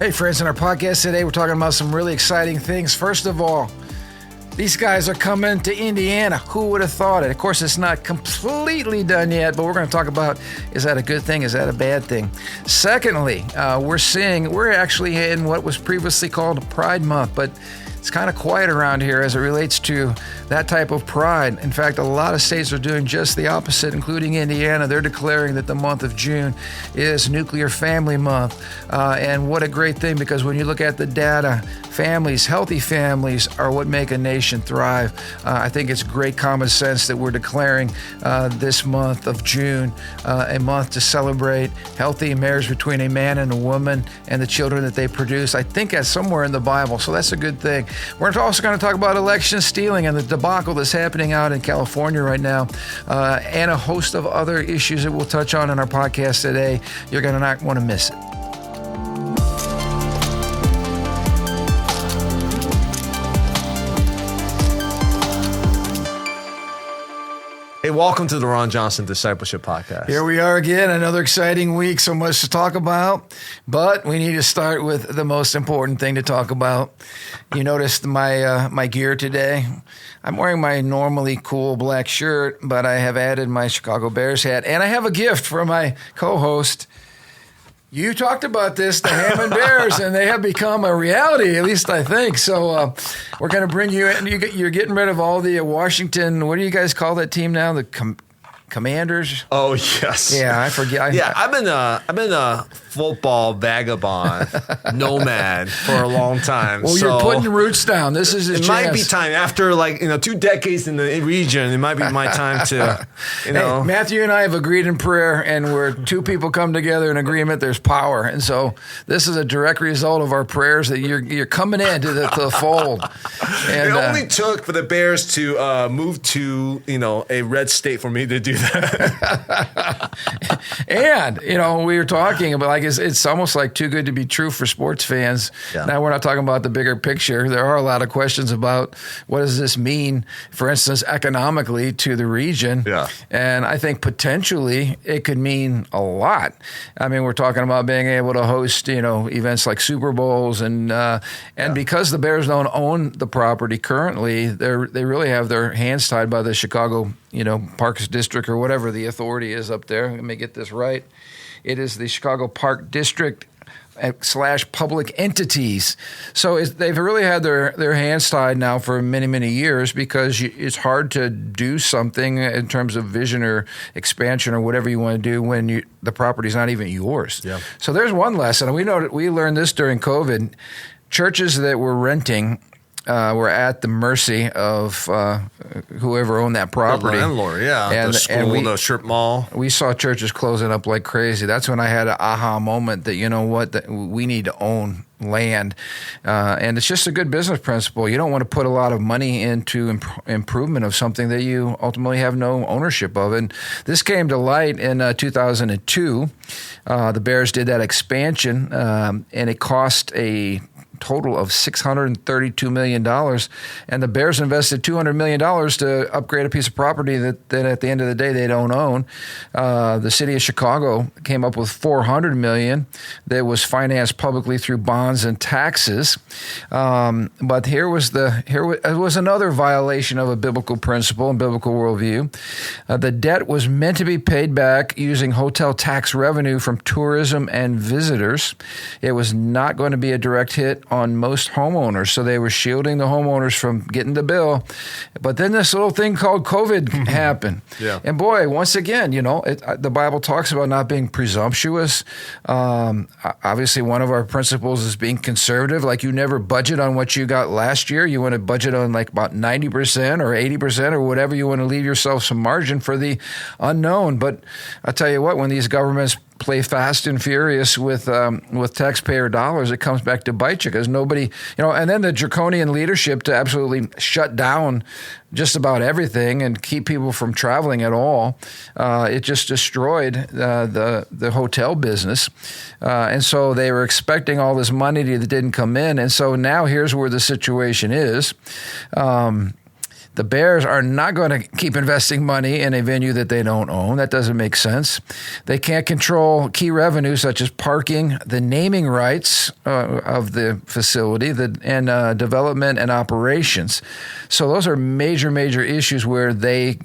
Hey friends, in our podcast today, we're talking about some really exciting things. First of all, these guys are coming to Indiana. Who would have thought it? Of course, it's not completely done yet, but we're going to talk about, is that a good thing? Is that a bad thing? Secondly, we're actually in what was previously called Pride Month, but it's kind of quiet around here as it relates to that type of pride. In fact, a lot of states are doing just the opposite, including Indiana. They're declaring that the month of June is Nuclear Family Month. And what a great thing, because when you look at the data, families, healthy families are what make a nation thrive. I think it's great common sense that we're declaring this month of June a month to celebrate healthy marriage between a man and a woman and the children that they produce. I think that's somewhere in the Bible, so that's a good thing. We're also going to talk about election stealing and the debacle that's happening out in California right now, and a host of other issues that we'll touch on in our podcast today. You're going to not want to miss it. Hey, welcome to the Ron Johnson Discipleship Podcast. Here we are again, another exciting week, so much to talk about, but we need to start with the most important thing to talk about. You noticed my gear today. I'm wearing my normally cool black shirt, but I have added my Chicago Bears hat, and I have a gift for my co-host. You talked about this, the Hammond Bears, and they have become a reality, at least I think. So we're going to bring you in. You're getting rid of all the Washington, what do you guys call that team now? The Commanders? Oh, yes. Yeah, I forget. I've been a football vagabond, nomad for a long time. Well, you're putting roots down. This is it. Might be time after 2 decades in the region. It might be my time to, Hey, Matthew and I have agreed in prayer, and where two people come together in agreement, there's power. And so this is a direct result of our prayers that you're coming into the fold. And, it only took for the Bears to move to a red state for me to do that. And we were talking about it's almost like too good to be true for sports fans. Yeah. Now we're not talking about the bigger picture. There are a lot of questions about what does this mean, for instance, economically to the region. Yeah. And I think potentially it could mean a lot. I mean, we're talking about being able to host, events like Super Bowls and because the Bears don't own the property currently, they really have their hands tied by the Chicago, Parks District or whatever the authority is up there. Let me get this right. It is the Chicago Park District / public entities. So they've really had their hands tied now for many, many years because it's hard to do something in terms of vision or expansion or whatever you want to do when the property's not even yours. Yeah. So there's one lesson. And we learned this during COVID. Churches that were renting were at the mercy of whoever owned that property. The landlord, yeah. The school, the strip mall. We saw churches closing up like crazy. That's when I had an aha moment that, that we need to own land. And it's just a good business principle. You don't want to put a lot of money into improvement of something that you ultimately have no ownership of. And this came to light in 2002. The Bears did that expansion, and it cost a total of $632 million, and the Bears invested $200 million to upgrade a piece of property that at the end of the day they don't own. The city of Chicago came up with $400 million that was financed publicly through bonds and taxes. But here was another violation of a biblical principle and biblical worldview. The debt was meant to be paid back using hotel tax revenue from tourism and visitors. It was not going to be a direct hit on most homeowners, so they were shielding the homeowners from getting the bill. But then this little thing called COVID happened. Yeah. And boy, once again, the Bible talks about not being presumptuous. Obviously, one of our principles is being conservative. Like you never budget on what you got last year. You want to budget on like about 90% or 80% or whatever. You want to leave yourself some margin for the unknown. But I'll tell you what, when these governments play fast and furious with taxpayer dollars, it comes back to bite you because nobody, and then the draconian leadership to absolutely shut down just about everything and keep people from traveling at all. It just destroyed the hotel business. And so they were expecting all this money that didn't come in. And so now here's where the situation is. The The Bears are not going to keep investing money in a venue that they don't own. That doesn't make sense. They can't control key revenue such as parking, the naming rights of the facility, and development and operations. So those are major, major issues where they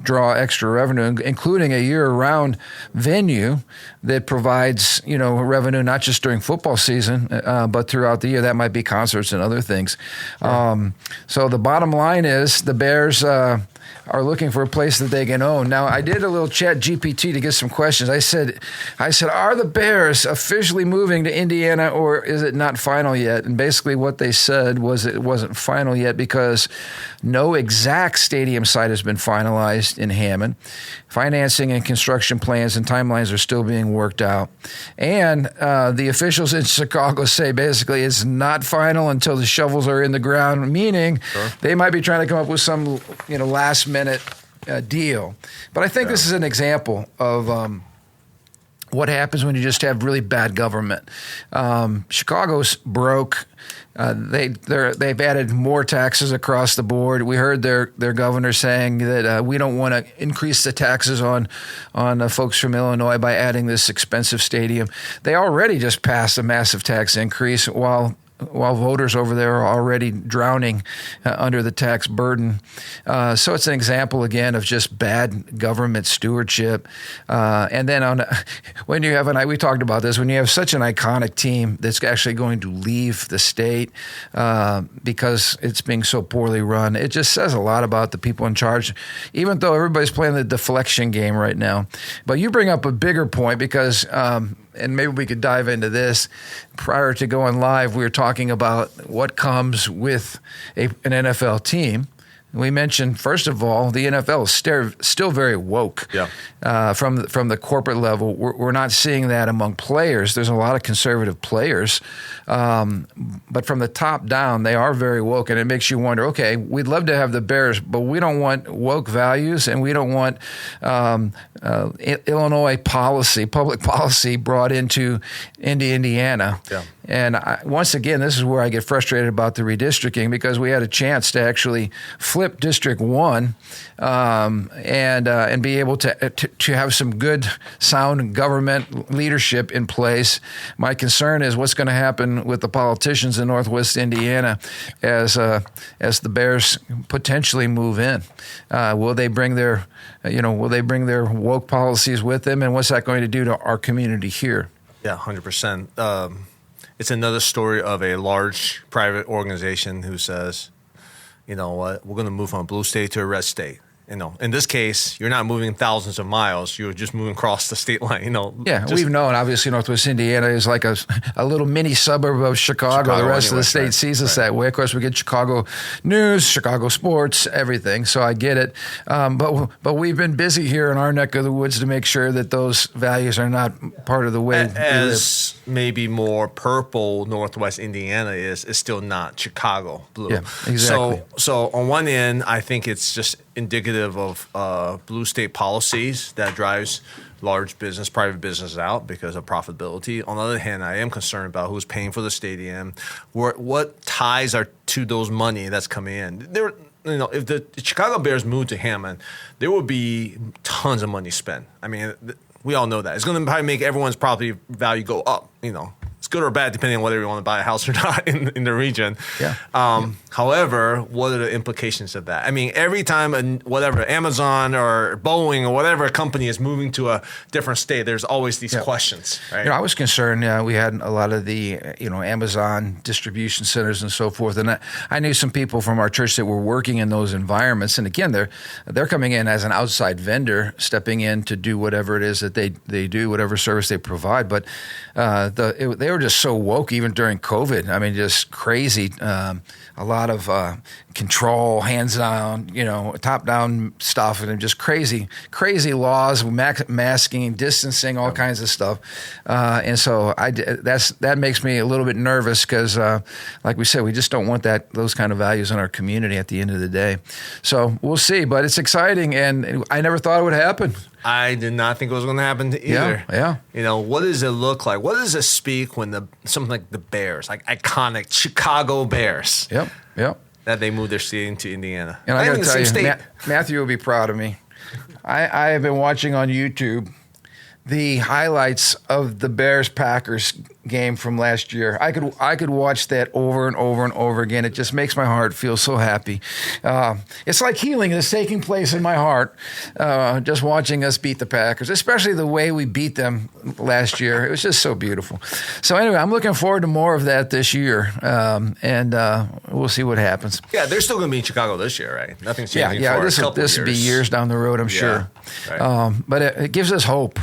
draw extra revenue, including a year-round venue that provides, revenue not just during football season, but throughout the year. That might be concerts and other things. Sure. So the bottom line is the Bears are looking for a place that they can own. Now, I did a little chat GPT to get some questions. I said, are the Bears officially moving to Indiana, or is it not final yet? And basically what they said was it wasn't final yet because no exact stadium site has been finalized in Hammond. Financing and construction plans and timelines are still being worked out. And the officials in Chicago say basically it's not final until the shovels are in the ground, meaning they might be trying to come up with some last-minute deal. But I think this is an example of what happens when you just have really bad government. Chicago's broke. They've added more taxes across the board. We heard their governor saying that we don't want to increase the taxes on folks from Illinois by adding this expensive stadium. They already just passed a massive tax increase while voters over there are already drowning under the tax burden. So it's an example, again, of just bad government stewardship. And then when you have we talked about this, when you have such an iconic team that's actually going to leave the state because it's being so poorly run, it just says a lot about the people in charge, even though everybody's playing the deflection game right now. But you bring up a bigger point because and maybe we could dive into this. Prior to going live, we were talking about what comes with an NFL team. We mentioned, first of all, the NFL is still very woke. From the corporate level. We're not seeing that among players. There's a lot of conservative players. But from the top down, they are very woke. And it makes you wonder, okay, we'd love to have the Bears, but we don't want woke values, and we don't want Illinois policy, public policy brought into Indiana. Yeah. And once again, this is where I get frustrated about the redistricting, because we had a chance to actually flip District 1 and be able to have some good, sound government leadership in place. My concern is what's going to happen with the politicians in Northwest Indiana as the Bears potentially move in. Will they bring their woke policies with them, and what's that going to do to our community here? Yeah, 100%. It's another story of a large private organization who says, you know what, we're going to move from a blue state to a red state. In this case, you're not moving thousands of miles. You're just moving across the state line. Yeah, we've known, obviously, Northwest Indiana is like a little mini suburb of Chicago. The rest of the state sees us that way. Of course, we get Chicago news, Chicago sports, everything. So I get it. But we've been busy here in our neck of the woods to make sure that those values are not part of the way we live. Maybe more purple Northwest Indiana is still not Chicago blue. Yeah, exactly. So on one end, I think it's just indicative of blue state policies that drives large business, private business out because of profitability. On the other hand, I am concerned about who's paying for the stadium, what ties are to those money that's coming in. If the Chicago Bears moved to Hammond, there would be tons of money spent. I mean, we all know that. It's going to probably make everyone's property value go up, It's good or bad depending on whether you want to buy a house or not in the region. Yeah. However, what are the implications of that? I mean, every time Amazon or Boeing or whatever company is moving to a different state, there's always these questions, right? I was concerned. We had a lot of the Amazon distribution centers and so forth, and I knew some people from our church that were working in those environments. And again, they're coming in as an outside vendor, stepping in to do whatever it is that they do, whatever service they provide. But they were just so woke even during COVID. I mean, just crazy. A lot of control, hands down, top down stuff, and just crazy laws, masking, distancing, all kinds of stuff. And so that makes me a little bit nervous because, like we said, we just don't want those kind of values in our community at the end of the day. So we'll see, but it's exciting, and I never thought it would happen. I did not think it was going to happen either. Yeah. What does it look like? What does it speak when something like the Bears, like iconic Chicago Bears? Yep. that they moved their stadium to Indiana. And I got to Not even the tell same you, state. Matthew will be proud of me. I have been watching on YouTube the highlights of the Bears-Packers game from last year. I could watch that over and over and over again. It just makes my heart feel so happy. It's like healing is taking place in my heart just watching us beat the Packers, especially the way we beat them last year. It was just so beautiful. So anyway, I'm looking forward to more of that this year, and we'll see what happens. Yeah, they're still going to be in Chicago this year, right? Nothing's changing for a couple This will be years down the road, I'm sure. Right. But it gives us hope.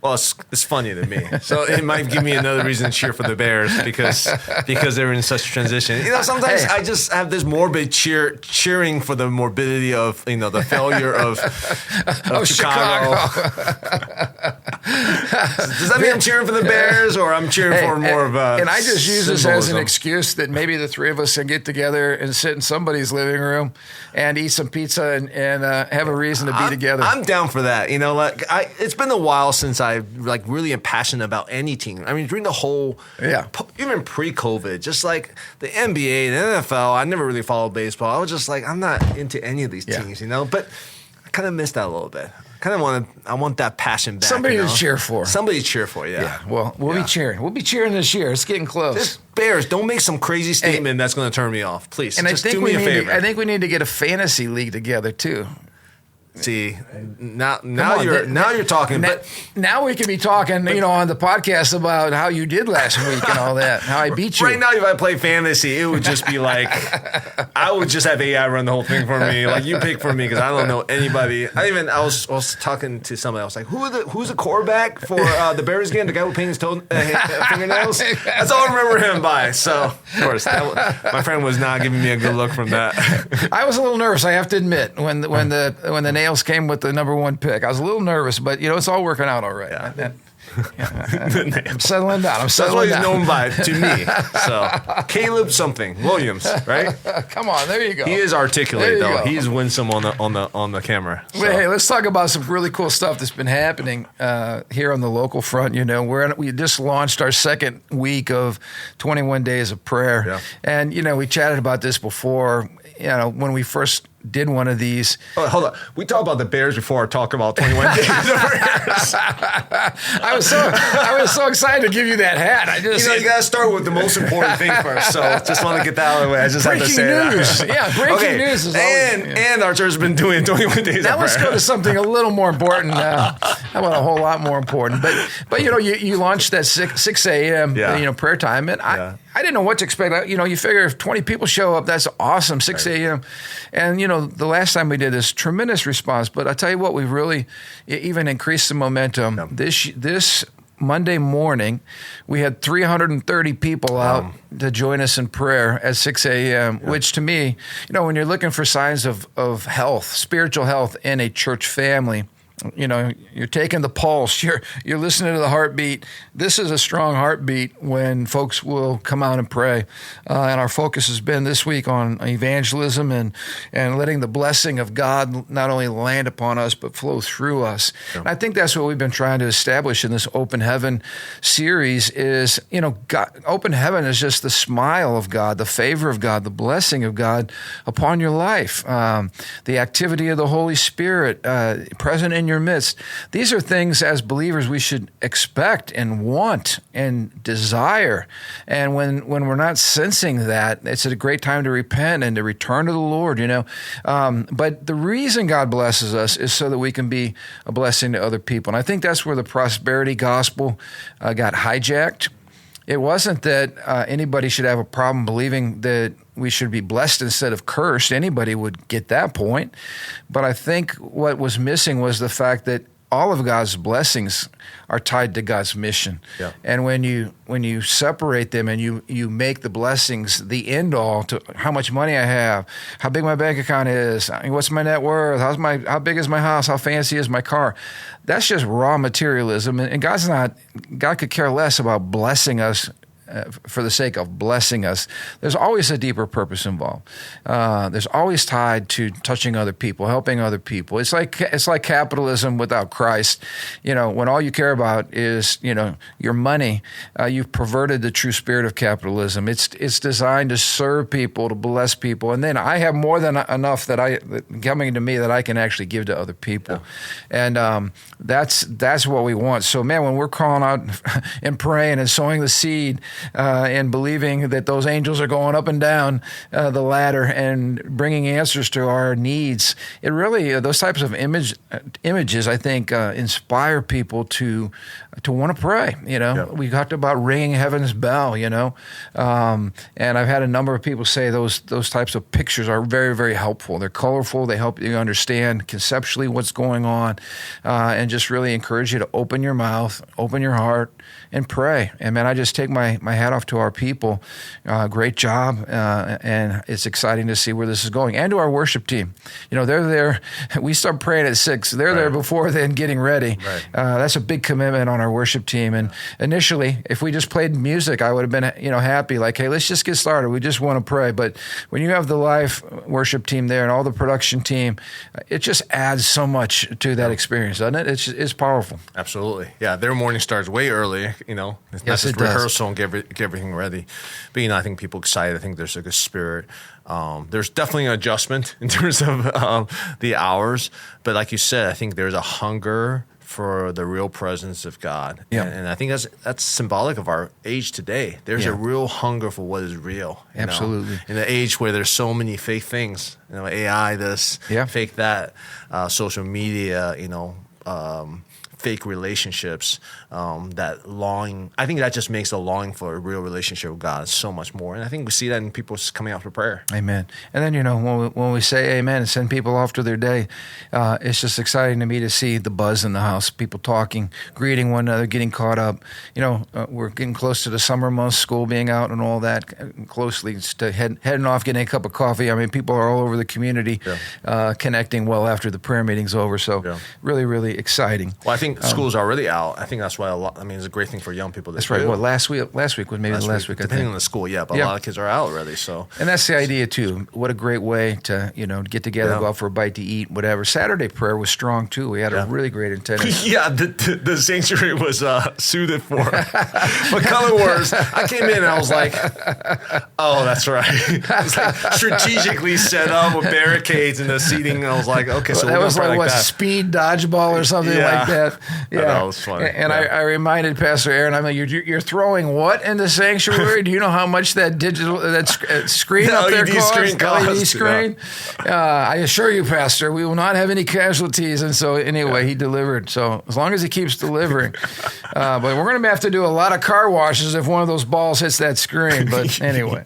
Well, it's funny to me. So it might give me another reason to cheer for the Bears because they're in such transition. Sometimes I just have this morbid cheering for the morbidity of the failure of Chicago. Does that mean I'm cheering for the Bears or I'm cheering for more of a And I just use this as an symbolism? excuse that maybe the three of us can get together and sit in somebody's living room and eat some pizza and have a reason to be together. I'm down for that. It's been a while since I really am passionate about any team. I mean, during the whole, even pre-COVID, just like the NBA, the NFL, I never really followed baseball. I was just like, I'm not into any of these teams, But I kind of missed that a little bit. I want that passion back. Somebody to cheer for. Somebody to cheer for, yeah. Well, we'll be cheering. We'll be cheering this year. It's getting close. Just Bears, don't make some crazy statement that's going to turn me off, please. And just I think do me a favor. I think we need to get a fantasy league together too. See, now you're talking. But now we can be talking, on the podcast about how you did last week and all that, how I beat you. Right now, if I play fantasy, it would just be like I would just have AI run the whole thing for me. Like you pick for me because I don't know anybody. I was talking to somebody. I was like, who's the quarterback for the Bears game? The guy who painted his fingernails. That's all I remember him by. So of course, my friend was not giving me a good look from that. I was a little nervous, I have to admit, when the nails came with the number one pick. I was a little nervous, but it's all working out all right. Yeah. I'm settling down. That's what he's known by to me. So Caleb something Williams, right? Come on, there you go. He is articulate though. Go. He's winsome on the camera. So. Well, hey, let's talk about some really cool stuff that's been happening here on the local front. We just launched our second week of 21 days of prayer, and we chatted about this before. When we first did one of these. Oh, hold on. We talked about the Bears before I talk about 21 days of Bears. I was so excited to give you that hat. You got to start with the most important thing first. So just want to get that out of the way. I just have to say news. that. Yeah, breaking news is always, and our church has been doing 21 days now of let's prayer. go to something a little more important. How about a whole lot more important? But you launched that 6 a.m. Prayer time, and I didn't know what to expect. You figure if 20 people show up, that's awesome. 6 a.m. And the last time we did this, tremendous response. But I tell you what, we've really even increased the momentum. Yeah. This Monday morning, we had 330 people out to join us in prayer at 6 a.m., which to me, when you're looking for signs of health, spiritual health in a church family, you're taking the pulse, you're listening to the heartbeat. This is a strong heartbeat when folks will come out and pray. And our focus has been this week on evangelism and letting the blessing of God not only land upon us, but flow through us. Yeah. And I think that's what we've been trying to establish in this Open Heaven series is, God, open heaven is just the smile of God, the favor of God, the blessing of God upon your life, the activity of the Holy Spirit present in your midst. These are things as believers we should expect and want and desire. And when we're not sensing that, it's a great time to repent and to return to the Lord, But the reason God blesses us is so that we can be a blessing to other people. And I think that's where the prosperity gospel got hijacked. It wasn't that anybody should have a problem believing that we should be blessed instead of cursed. Anybody would get that point. But I think what was missing was the fact that all of God's blessings are tied to God's mission. Yeah. And when you separate them and you make the blessings the end all to how much money I have, how big my bank account is, what's my net worth, how big is my house, how fancy is my car, that's just raw materialism. And God could care less about blessing us for the sake of blessing us, there's always a deeper purpose involved. There's always tied to touching other people, helping other people. It's like capitalism without Christ. When all you care about is your money, you've perverted the true spirit of capitalism. It's designed to serve people, to bless people, and then I have more than enough coming to me that I can actually give to other people, and that's what we want. So, man, when we're calling out and praying and sowing the seed and believing that those angels are going up and down the ladder and bringing answers to our needs, it really those types of images, I think, inspire people to want to pray. We talked about ringing heaven's bell. And I've had a number of people say those types of pictures are very, very helpful. They're colorful. They help you understand conceptually what's going on, and just really encourage you to open your mouth, open your heart, and pray. And man, I just take my hat off to our people. Great job, and it's exciting to see where this is going. And to our worship team. They're there. We start praying at 6. They're there before then, getting ready. Right. That's a big commitment on our worship team. And initially, if we just played music, I would have been happy. Like, hey, let's just get started. We just want to pray. But when you have the live worship team there and all the production team, it just adds so much to that experience, doesn't it? It's powerful. Absolutely. Yeah, their morning starts way early. It's not just rehearsal and get everything ready. But I think people excited. I think there's a good spirit. There's definitely an adjustment in terms of the hours, but like you said, I think there's a hunger for the real presence of God. Yeah. And I think that's symbolic of our age today. There's a real hunger for what is real. Absolutely. In the age where there's so many fake things, AI this, fake that, social media, fake relationships, that longing. I think that just makes the longing for a real relationship with God so much more. And I think we see that in people coming out for prayer. Amen. And then, when we say amen and send people off to their day, it's just exciting to me to see the buzz in the house, people talking, greeting one another, getting caught up. We're getting close to the summer months, school being out and all that, closely to heading off, getting a cup of coffee. I mean, people are all over the community connecting well after the prayer meeting's over. So really, really exciting. Well, I think school's already out. I think that's why it's a great thing for young people. That's right. What, last week was maybe the last week, depending on the school, but a lot of kids are out already. So, and that's the idea too. What a great way to get together, go out for a bite to eat, whatever. Saturday prayer was strong too. We had a really great attendance. The sanctuary was suited for color wars. I came in and I was like, oh, that's right. It's like strategically set up with barricades and the seating. I was like, okay, so that was like speed dodgeball or something like that. Yeah, that was funny. And I reminded Pastor Aaron, I'm like, you're throwing what in the sanctuary? Do you know how much that screen up there costs? LED screen. I assure you, Pastor, we will not have any casualties. And so anyway, he delivered. So as long as he keeps delivering, but we're going to have to do a lot of car washes if one of those balls hits that screen. But anyway.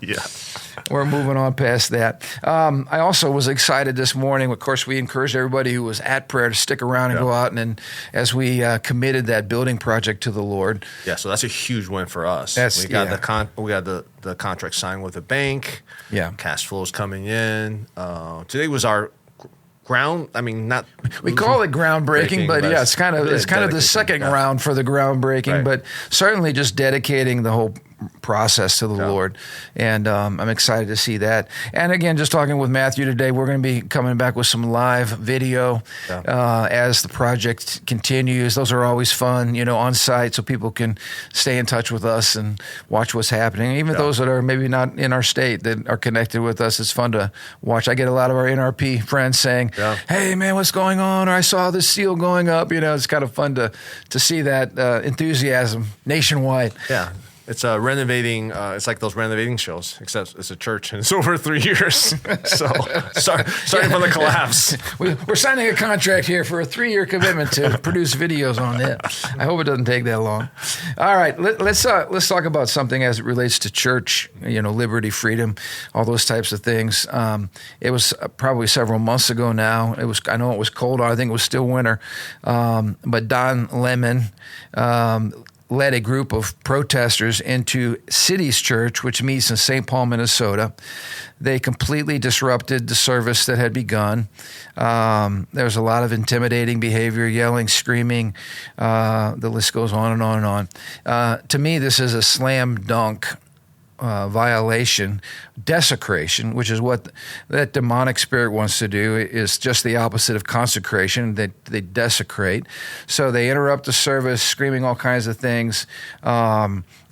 We're moving on past that. I also was excited this morning. Of course, we encouraged everybody who was at prayer to stick around and go out. And as we committed that building project to the Lord. Yeah, so that's a huge win for us. We got the contract signed with the bank. Yeah. Cash flows coming in. Today was our ground. I mean, not we call it groundbreaking, but it's kind of the second round for the groundbreaking. But certainly just dedicating the whole process to the Lord, and I'm excited to see that. And again, just talking with Matthew today, we're going to be coming back with some live video as the project continues. Those are always fun, on site, so people can stay in touch with us and watch what's happening. Even those that are maybe not in our state that are connected with us, it's fun to watch. I get a lot of our NRP friends saying, "Hey, man, what's going on?" Or "I saw this seal going up." It's kind of fun to see that enthusiasm nationwide. Yeah. It's renovating. It's like those renovating shows, except it's a church and it's over 3 years. So starting from the collapse. We're signing a contract here for a 3-year commitment to produce videos on it. I hope it doesn't take that long. All right, let's talk about something as it relates to church. Liberty, freedom, all those types of things. It was probably several months ago now. I know it was cold. I think it was still winter. But Don Lemon led a group of protesters into City's Church, which meets in St. Paul, Minnesota. They completely disrupted the service that had begun. There was a lot of intimidating behavior, yelling, screaming. The list goes on and on and on. To me, this is a slam dunk violation, desecration, which is what that demonic spirit wants to do, is just the opposite of consecration. They desecrate. So they interrupt the service, screaming all kinds of things,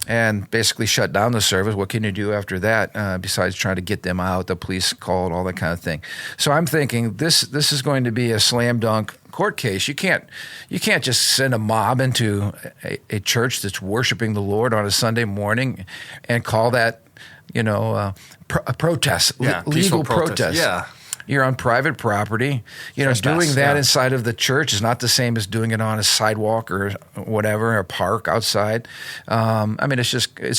and basically shut down the service. What can you do after that besides trying to get them out, the police called, all that kind of thing? So I'm thinking this is going to be a slam dunk court case. You can't just send a mob into a church that's worshiping the Lord on a Sunday morning and call that, a protest, legal protest. Yeah. You're on private property. Doing that inside of the church is not the same as doing it on a sidewalk or whatever, a park outside. It's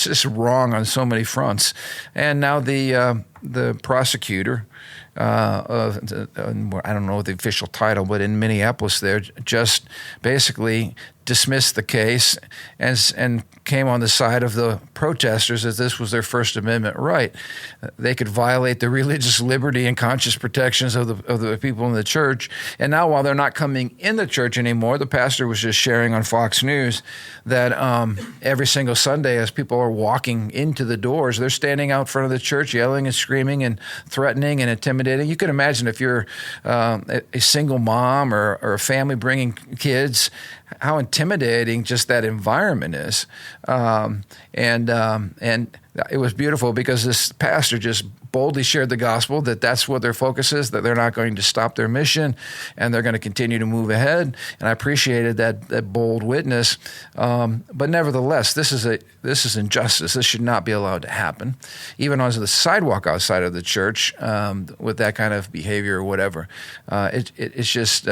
just wrong on so many fronts. And now the prosecutor, I don't know the official title, but in Minneapolis there, just basically dismissed the case and came on the side of the protesters that this was their First Amendment right. They could violate the religious liberty and conscience protections of the people in the church. And now, while they're not coming in the church anymore, the pastor was just sharing on Fox News that every single Sunday, as people are walking into the doors, they're standing out front of the church, yelling and screaming and threatening and intimidating. You can imagine if you're a single mom or a family bringing kids, how intimidating just that environment is. And it was beautiful because this pastor just boldly shared the gospel, that that's what their focus is, that they're not going to stop their mission and they're going to continue to move ahead. And I appreciated that bold witness. But nevertheless, this is injustice. This should not be allowed to happen. Even on the sidewalk outside of the church, with that kind of behavior or whatever. It's just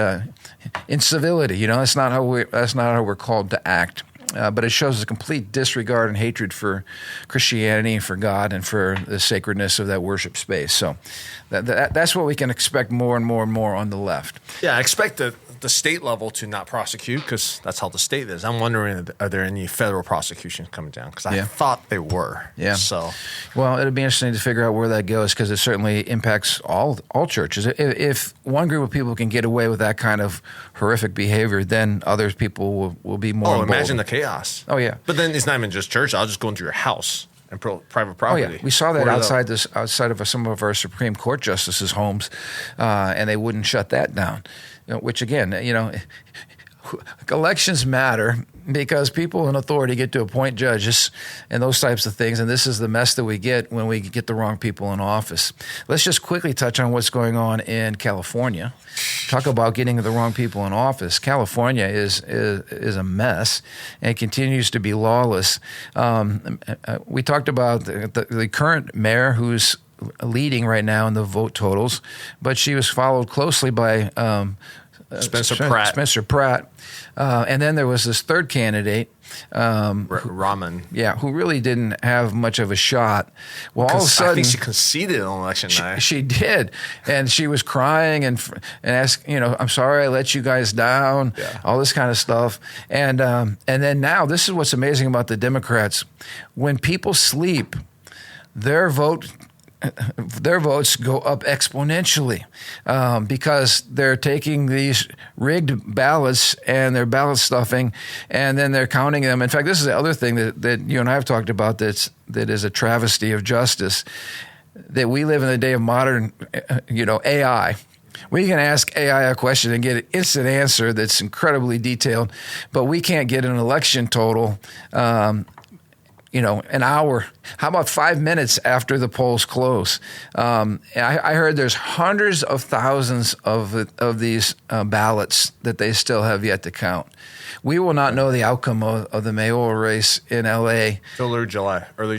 incivility. That's not how we're called to act. But it shows a complete disregard and hatred for Christianity and for God and for the sacredness of that worship space. So that's what we can expect more and more and more on the left. Yeah, I expect the state level to not prosecute because that's how the state is. I'm wondering, are there any federal prosecutions coming down? Because I thought they were. Yeah. So, well, it'll be interesting to figure out where that goes because it certainly impacts all churches. If one group of people can get away with that kind of horrific behavior, then other people will be more. Oh, imagine the chaos. Oh yeah. But then it's not even just church. I'll just go into your house and private property. Oh yeah, we saw that outside of some of our Supreme Court justices' homes, and they wouldn't shut that down. Which again, elections matter because people in authority get to appoint judges and those types of things. And this is the mess that we get when we get the wrong people in office. Let's just quickly touch on what's going on in California. Talk about getting the wrong people in office. California is a mess and continues to be lawless. We talked about the current mayor who's leading right now in the vote totals, but she was followed closely by Spencer Pratt. And then there was this third candidate, Rahman. Yeah, who really didn't have much of a shot. Well, all of a sudden, I think she conceded on election night. She did, and she was crying and asked, I'm sorry I let you guys down, all this kind of stuff. And then now, this is what's amazing about the Democrats. When people sleep, their votes go up exponentially because they're taking these rigged ballots and they're ballot stuffing, and then they're counting them. In fact, this is the other thing that you and I have talked about that is a travesty of justice, that we live in the day of modern, AI. We can ask AI a question and get an instant answer that's incredibly detailed, but we can't get an election total an hour. How about 5 minutes after the polls close? I heard there's hundreds of thousands of these ballots that they still have yet to count. We will not know the outcome of the mayoral race in L.A. till early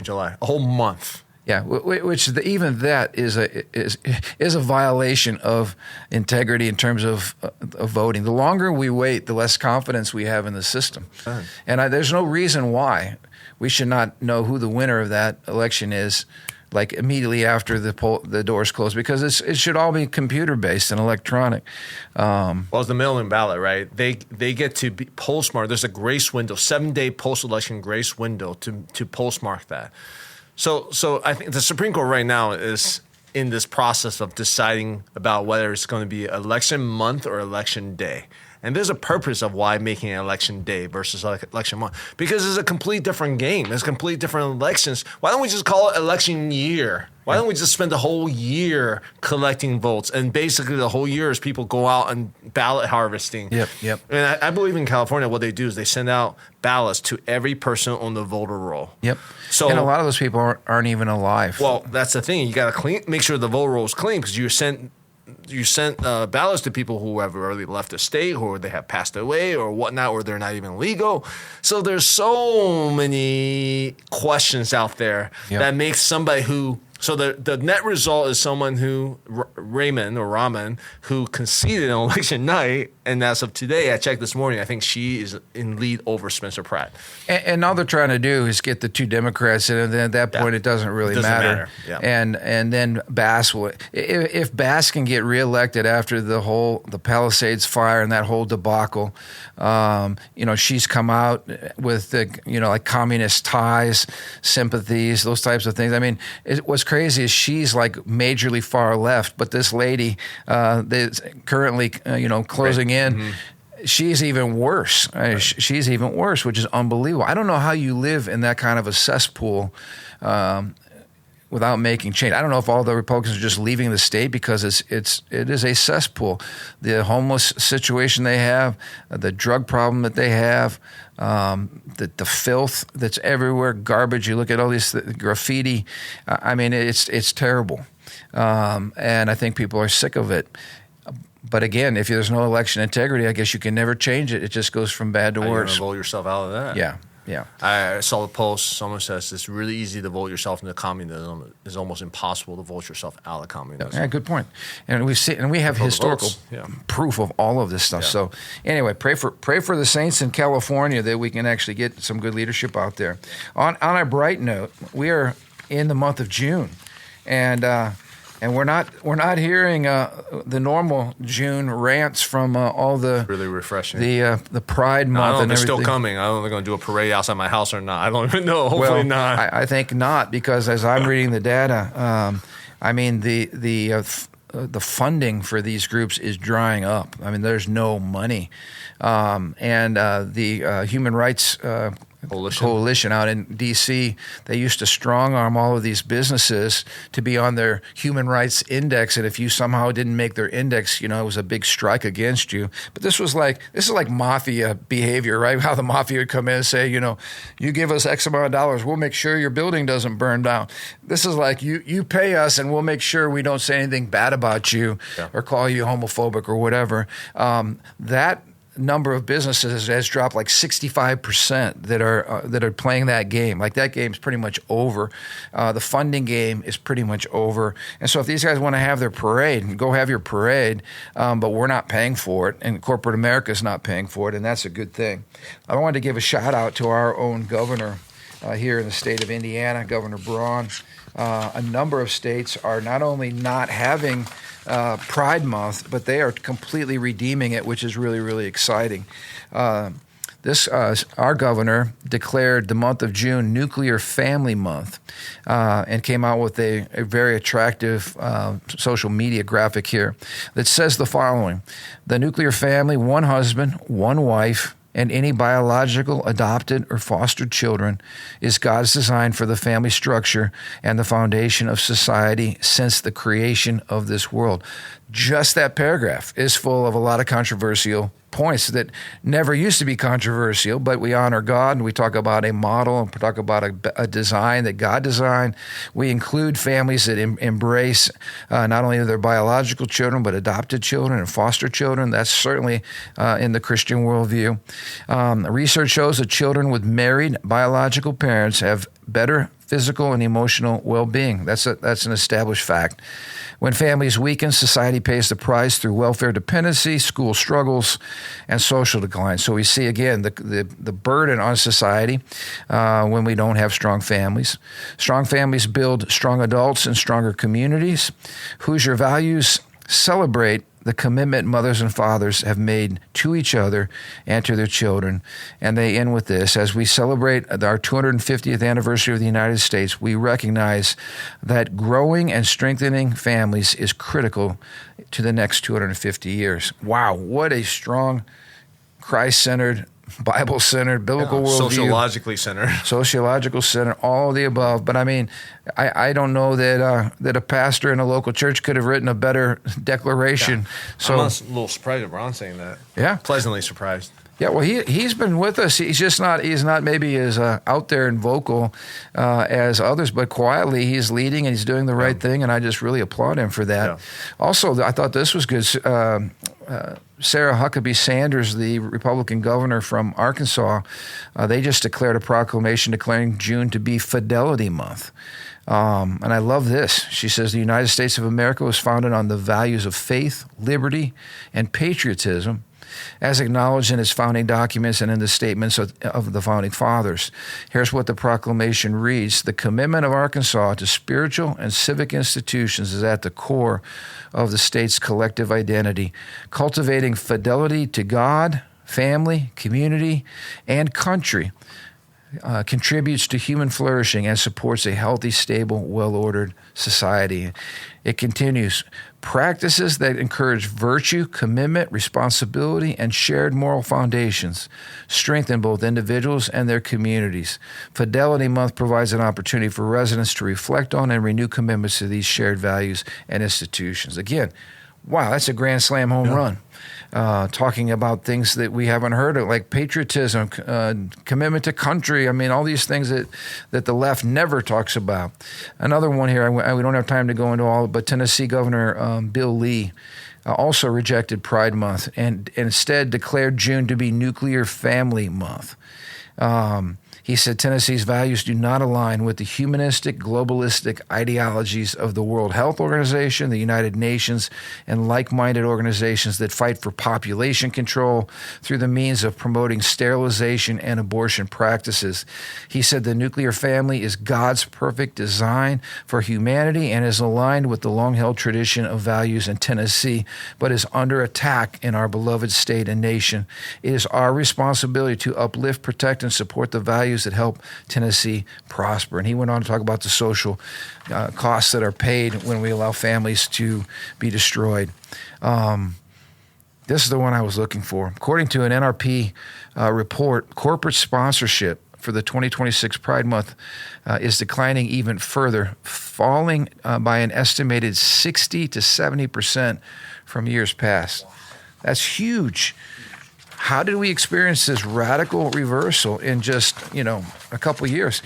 July, a whole month. Yeah, which even that is a violation of integrity in terms of voting. The longer we wait, the less confidence we have in the system. And there's no reason why we should not know who the winner of that election is like immediately after the doors close, because it should all be computer based and electronic. Well, it's the mail-in ballot, right? They get to be postmark. There's a grace window, 7-day post-election grace window to postmark that. So I think the Supreme Court right now is in this process of deciding about whether it's going to be election month or election day. And there's a purpose of why making an election day versus election month. Because it's a complete different game. It's complete different elections. Why don't we just call it election year? Why don't we just spend the whole year collecting votes? And basically the whole year is people go out and ballot harvesting. Yep. And I believe in California what they do is they send out ballots to every person on the voter roll. Yep. So, and a lot of those people aren't even alive. Well, that's the thing. You got to make sure the voter roll is clean because you sent ballots to people who have already left the state, or they have passed away, or whatnot, or they're not even legal. So there's so many questions out there that makes somebody who. So the net result is someone who, Raman, who conceded on election night, and as of today, I checked this morning, I think she is in lead over Spencer Pratt. And all they're trying to do is get the two Democrats in, and then at that point, it doesn't really matter. Yeah. And then Bass will, if Bass can get reelected after the Palisades fire and that whole debacle, she's come out with the like communist ties, sympathies, those types of things. I mean, what's crazy is she's like majorly far left, but this lady that's currently closing in. Mm-hmm. She's even worse. Right. She's even worse, which is unbelievable. I don't know how you live in that kind of a cesspool without making change. I don't know if all the Republicans are just leaving the state because it is a cesspool. The homeless situation they have, the drug problem that they have, the filth that's everywhere, garbage. You look at all these graffiti. I mean, it's terrible, and I think people are sick of it. But again, if there's no election integrity, I guess you can never change it. It just goes from bad to worse. You're going to vote yourself out of that. Yeah. I saw the post. Someone says it's really easy to vote yourself into communism. It's almost impossible to vote yourself out of communism. Yeah, good point. And we have historical proof of all of this stuff. Yeah. So anyway, pray for the saints in California that we can actually get some good leadership out there. On a bright note, we are in the month of June, and we're not hearing the normal June rants from all the really refreshing the Pride Month. I don't know if and they're everything. still coming. I don't know if they're going to do a parade outside my house or not. I don't even know. Hopefully not. I think not, because as I'm reading the data, I mean the funding for these groups is drying up. I mean, there's no money, and the human rights coalition out in D.C., they used to strong-arm all of these businesses to be on their human rights index, and if you somehow didn't make their index, it was a big strike against you. But this is like mafia behavior, right? How the mafia would come in and say, you give us X amount of dollars, we'll make sure your building doesn't burn down. This is like you pay us, and we'll make sure we don't say anything bad about you or call you homophobic or whatever. That number of businesses has dropped like 65% that are playing that game. Like, that game's pretty much over. The funding game is pretty much over. And so if these guys want to have their parade, go have your parade, but we're not paying for it, and corporate America's not paying for it, and that's a good thing. I wanted to give a shout out to our own governor here in the state of Indiana, Governor Braun. A number of states are not only not having Pride Month, but they are completely redeeming it, which is really, really exciting. Our governor declared the month of June Nuclear Family Month, and came out with a very attractive social media graphic here that says the following: the nuclear family, one husband, one wife, and any biological, adopted, or fostered children, is God's design for the family structure and the foundation of society since the creation of this world. Just that paragraph is full of a lot of controversial points that never used to be controversial, but we honor God, and we talk about a model, and talk about a design that God designed. We include families that embrace not only their biological children, but adopted children and foster children. That's certainly in the Christian worldview. Research shows that children with married biological parents have better physical and emotional well-being. That's an established fact. When families weaken, society pays the price through welfare dependency, school struggles, and social decline. So we see, again, the burden on society when we don't have strong families. Strong families build strong adults and stronger communities. Hoosier values celebrate the commitment mothers and fathers have made to each other and to their children. And they end with this: as we celebrate our 250th anniversary of the United States, we recognize that growing and strengthening families is critical to the next 250 years. Wow, what a strong, Christ-centered, Bible-centered, biblical worldview. Sociological centered, all of the above. But I mean, I don't know that a pastor in a local church could have written a better declaration. Yeah. So I'm a little surprised at Ron saying that. Yeah. Pleasantly surprised. Yeah, well, he's been with us. He's not maybe as out there and vocal as others, but quietly he's leading and he's doing the right thing, and I just really applaud him for that. Yeah. Also, I thought this was good. Sarah Huckabee Sanders, the Republican governor from Arkansas, they just declared a proclamation declaring June to be Fidelity Month. And I love this. She says, the United States of America was founded on the values of faith, liberty, and patriotism, as acknowledged in its founding documents and in the statements of the Founding Fathers. Here's what the proclamation reads: the commitment of Arkansas to spiritual and civic institutions is at the core of the state's collective identity, cultivating fidelity to God, family, community, and country. Contributes to human flourishing and supports a healthy, stable, well-ordered society. It continues, practices that encourage virtue, commitment, responsibility, and shared moral foundations strengthen both individuals and their communities. Fidelity Month provides an opportunity for residents to reflect on and renew commitments to these shared values and institutions. Again, wow, that's a grand slam home run. Talking about things that we haven't heard of, like patriotism, commitment to country. I mean, all these things that the left never talks about. Another one here, we don't have time to go into all, but Tennessee Governor Bill Lee also rejected Pride Month and instead declared June to be Nuclear Family Month. He said Tennessee's values do not align with the humanistic, globalistic ideologies of the World Health Organization, the United Nations, and like-minded organizations that fight for population control through the means of promoting sterilization and abortion practices. He said the nuclear family is God's perfect design for humanity and is aligned with the long-held tradition of values in Tennessee, but is under attack in our beloved state and nation. It is our responsibility to uplift, protect, and support the values that help Tennessee prosper. And he went on to talk about the social costs that are paid when we allow families to be destroyed. This is the one I was looking for. According to an NRP report, corporate sponsorship for the 2026 Pride Month is declining even further, falling by an estimated 60 to 70% from years past. That's huge. How did we experience this radical reversal in just, a couple of years?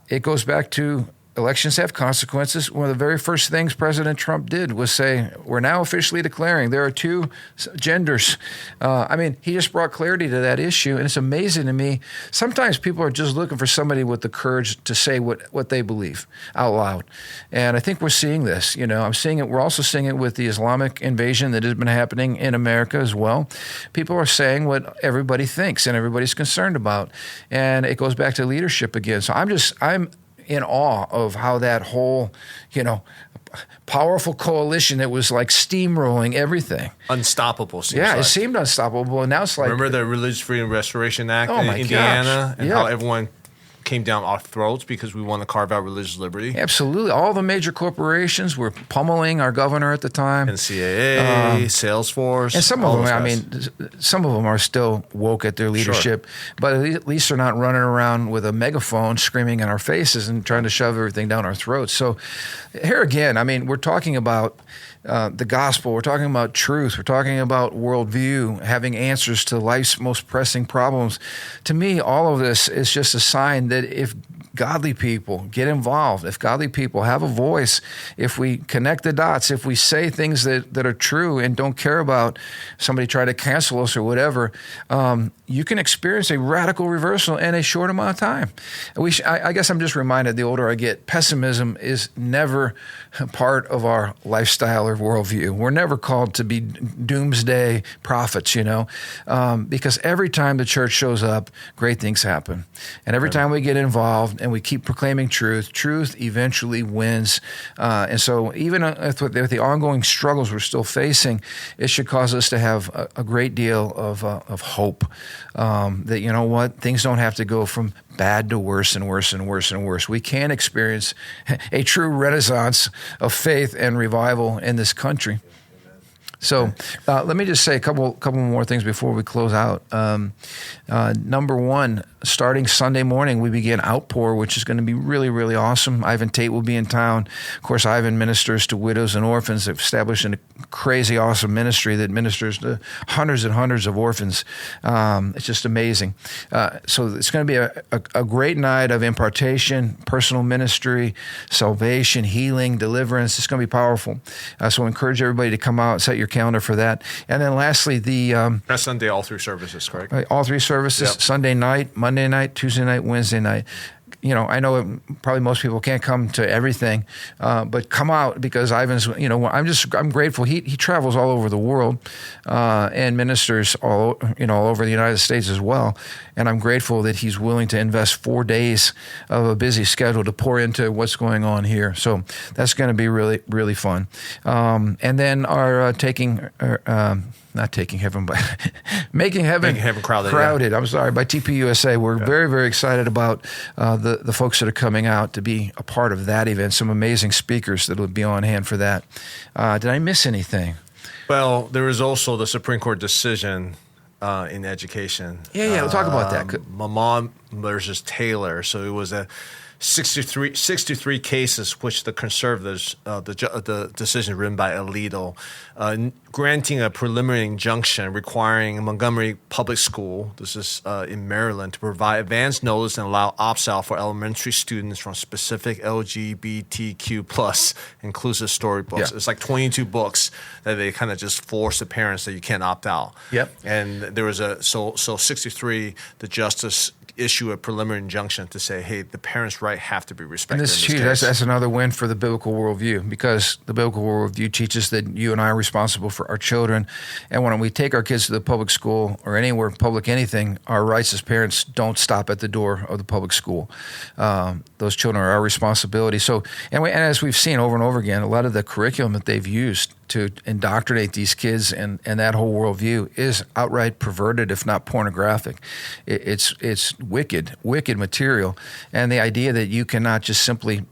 It goes back to elections have consequences. One of the very first things President Trump did was say, we're now officially declaring there are two genders. He just brought clarity to that issue, and it's amazing to me. Sometimes people are just looking for somebody with the courage to say what they believe out loud. And I think we're seeing this. I'm seeing it. We're also seeing it with the Islamic invasion that has been happening in America as well. People are saying what everybody thinks and everybody's concerned about. And it goes back to leadership again. So I'm in awe of how that whole, powerful coalition that was like steamrolling everything. Unstoppable. It seemed unstoppable. And now it's like... Remember the Religious Freedom Restoration Act in Indiana? And how everyone came down our throats because we want to carve out religious liberty? Absolutely. All the major corporations were pummeling our governor at the time. NCAA, Salesforce. And some of them, some of them are still woke at their leadership, but at least they're not running around with a megaphone screaming in our faces and trying to shove everything down our throats. So here again, we're talking about the gospel. We're talking about truth. We're talking about worldview, having answers to life's most pressing problems. To me, all of this is just a sign that if godly people get involved, if godly people have a voice, if we connect the dots, if we say things that are true and don't care about somebody trying to cancel us or whatever, you can experience a radical reversal in a short amount of time. I guess I'm just reminded, the older I get, pessimism is never part of our lifestyle or worldview. We're never called to be doomsday prophets, because every time the church shows up, great things happen. And every time we get involved and we keep proclaiming truth eventually wins. And so even with the ongoing struggles we're still facing, it should cause us to have a great deal of hope that, things don't have to go from bad to worse and worse and worse and worse. We can experience a true renaissance of faith and revival in this country. So let me just say a couple more things before we close out. Number one, starting Sunday morning, we begin Outpour, which is going to be really, really awesome. Ivan Tate will be in town. Of course, Ivan ministers to widows and orphans. They've established a crazy, awesome ministry that ministers to hundreds and hundreds of orphans. It's just amazing. So it's going to be a great night of impartation, personal ministry, salvation, healing, deliverance. It's going to be powerful. So I encourage everybody to come out, set your calendar for that. And then lastly, that's Sunday, all three services, correct? All three services, yep. Sunday night, Monday night, Tuesday night, Wednesday night. I know probably most people can't come to everything, but come out, because Ivan's, I'm grateful. He travels all over the world and ministers all over the United States as well. And I'm grateful that he's willing to invest 4 days of a busy schedule to pour into what's going on here. So that's going to be really, really fun. And then our not taking heaven, but making heaven crowded. Yeah. I'm sorry, by TPUSA. We're very, very excited about the folks that are coming out to be a part of that event. Some amazing speakers that will be on hand for that. Did I miss anything? Well, there is also the Supreme Court decision in education. Yeah, we'll talk about that. Mamon versus Taylor. So it was a 63 cases, which the conservatives, the decision written by Alito, granting a preliminary injunction requiring Montgomery Public School, this is in Maryland, to provide advance notice and allow opt-out for elementary students from specific LGBTQ plus inclusive storybooks. Yeah. It's like 22 books that they kind of just force the parents that you can't opt out. Yep. And there was so 63, the justice issue a preliminary injunction to say, hey, the parents' right have to be respected. And this is huge. That's another win for the biblical worldview, because the biblical worldview teaches that you and I are responsible for our children. And when we take our kids to the public school or anywhere public anything, our rights as parents don't stop at the door of the public school. Those children are our responsibility. So, and as we've seen over and over again, a lot of the curriculum that they've used to indoctrinate these kids and that whole worldview is outright perverted, if not pornographic. It's wicked material. And the idea that you cannot just simply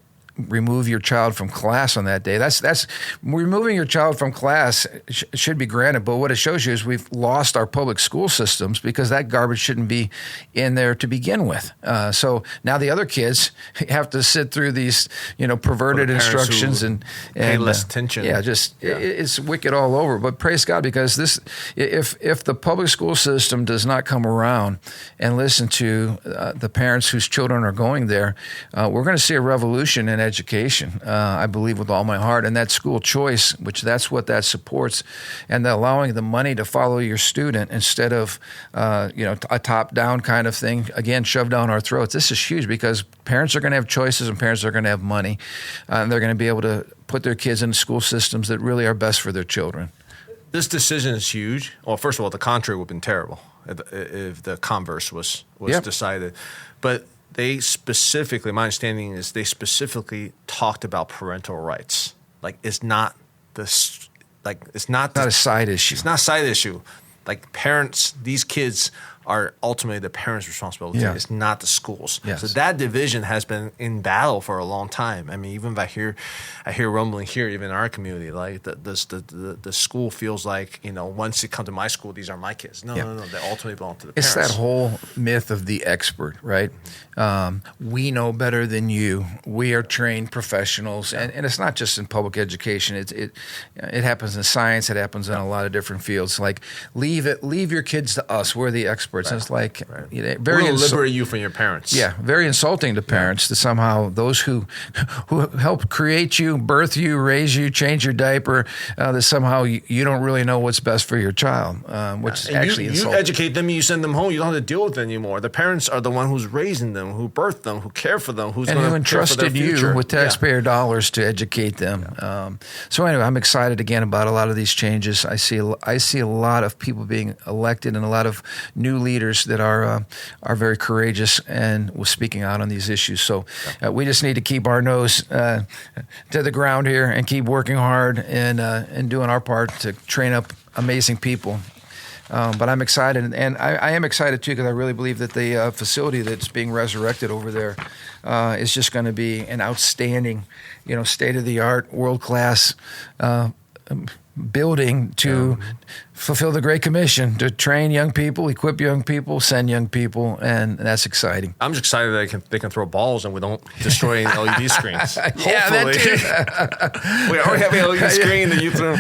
remove your child from class on that day. That's removing your child from class should be granted, but what it shows you is we've lost our public school systems, because that garbage shouldn't be in there to begin with. So now the other kids have to sit through these, perverted instructions and pay less attention. It's wicked all over. But praise God, because if the public school system does not come around and listen to the parents whose children are going there, we're going to see a revolution in education, I believe with all my heart, and that school choice, which that's what that supports, and allowing the money to follow your student instead of a top-down kind of thing, again, shoved down our throats. This is huge, because parents are going to have choices and parents are going to have money, and they're going to be able to put their kids in school systems that really are best for their children. This decision is huge. Well, first of all, the contrary would have been terrible if the converse was decided. But they specifically, my understanding is they specifically talked about parental rights. It's not a side issue. It's not a side issue. Parents, these kids are ultimately the parents' responsibility. Yeah. It's not the schools. Yes. So that division has been in battle for a long time. I mean, even if I hear rumbling here, even in our community, the school feels like, once you come to my school, these are my kids. No, they ultimately belong to the parents. It's that whole myth of the expert, right? We know better than you. We are trained professionals, and it's not just in public education. It happens in science. It happens in a lot of different fields. Leave your kids to us. We're the experts. backwards. Right. And it's like We're very going to liberate you from your parents. Yeah, very insulting to parents that somehow those who helped create you, birth you, raise you, change your diaper, that somehow you don't really know what's best for your child, which is actually insulting. You educate them, you send them home. You don't have to deal with it anymore. The parents are the one who's raising them, who birthed them, who care for them, who entrusted you with taxpayer dollars to educate them. So anyway, I'm excited again about a lot of these changes. I see a lot of people being elected and a lot of new leaders that are very courageous and was speaking out on these issues. So we just need to keep our nose to the ground here and keep working hard and doing our part to train up amazing people. But I'm excited, and I am excited too because I really believe that the facility that's being resurrected over there is just going to be an outstanding, state-of-the-art, world-class building to fulfill the Great Commission, to train young people, equip young people, send young people, and that's exciting. I'm just excited that they can throw balls and we don't destroy any LED screens. Yeah, that too. We already have an LED screen that you throw.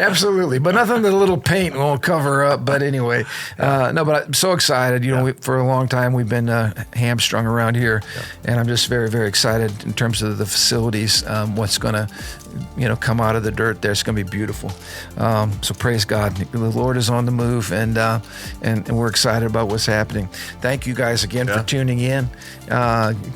Absolutely, but nothing that a little paint won't cover up. But anyway, but I'm so excited. For a long time we've been hamstrung around here, and I'm just very, very excited in terms of the facilities. What's going to come out of the dirt there. It's going to be beautiful. So praise God. The Lord is on the move, and we're excited about what's happening. Thank you guys again for tuning in.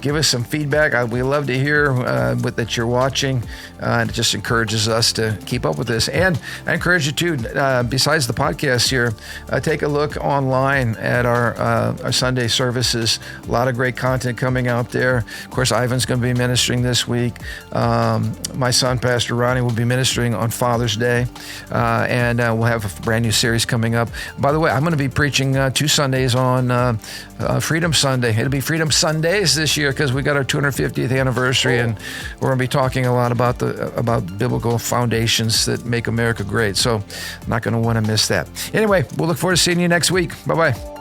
Give us some feedback. We love to hear that you're watching. It just encourages us to keep up with this. And I encourage you to, besides the podcast here, take a look online at our Sunday services. A lot of great content coming out there. Of course, Ivan's going to be ministering this week. My son, Pastor Ronnie, will be ministering on Father's Day. And we'll have a brand new series coming up. By the way, I'm going to be preaching 2 Sundays on Freedom Sunday. It'll be Freedom Sundays this year because we got our 250th anniversary, and we're going to be talking a lot about biblical foundations that make America great. So I'm not going to want to miss that. Anyway, we'll look forward to seeing you next week. Bye-bye.